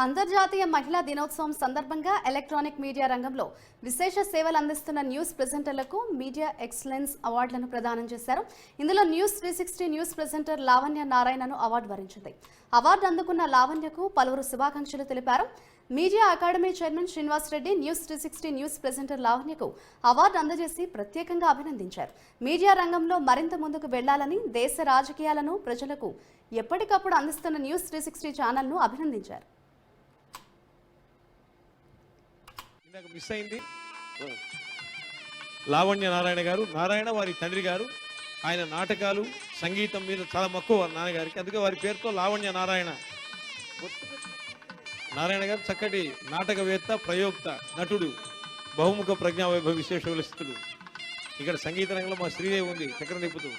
అంతర్జాతీయ మహిళా దినోత్సవం సందర్భంగా ఎలక్ట్రానిక్ మీడియా రంగంలో విశేష సేవలు అందిస్తున్న న్యూస్ ప్రెజెంటర్లకు మీడియా ఎక్సలెన్స్ అవార్డులను ప్రదానం చేశారు. ఇందులో న్యూస్ 360 న్యూస్ ప్రెజెంటర్ లావణ్య నారాయణను అవార్డు వరించింది. అవార్డు అందుకున్న లావణ్యకు పలువురు శుభాకాంక్షలు తెలిపారు. Media academy chairman Srinivas Reddy news 360 news presenter లావణ్యకు అవార్డు అందజేసి ప్రత్యేకంగా అభినందించారు. మీడియా రంగంలో మరింత ముందుకు వెళ్లాలని, దేశ రాజకీయాలను ప్రజలకు ఎప్పటికప్పుడు అందిస్తున్న న్యూస్ 360 ఛానల్ను అభినందించారు. మిస్ అయింది లావణ్య నారాయణ గారు. నారాయణ వారి తండ్రి గారు. ఆయన నాటకాలు, సంగీతం మీద చాలా మక్కువ నాన్నగారికి. అందుకే వారి పేరుతో లావణ్య నారాయణ. నారాయణ గారు చక్కటి నాటకవేత్త, ప్రయోక్త, నటుడు, బహుముఖ ప్రజ్ఞావైభవ విశేష విలసితుడు. ఇక్కడ సంగీత రంగంలో మా శ్రీదేవి ఉంది చక్రం తిప్పుతూ.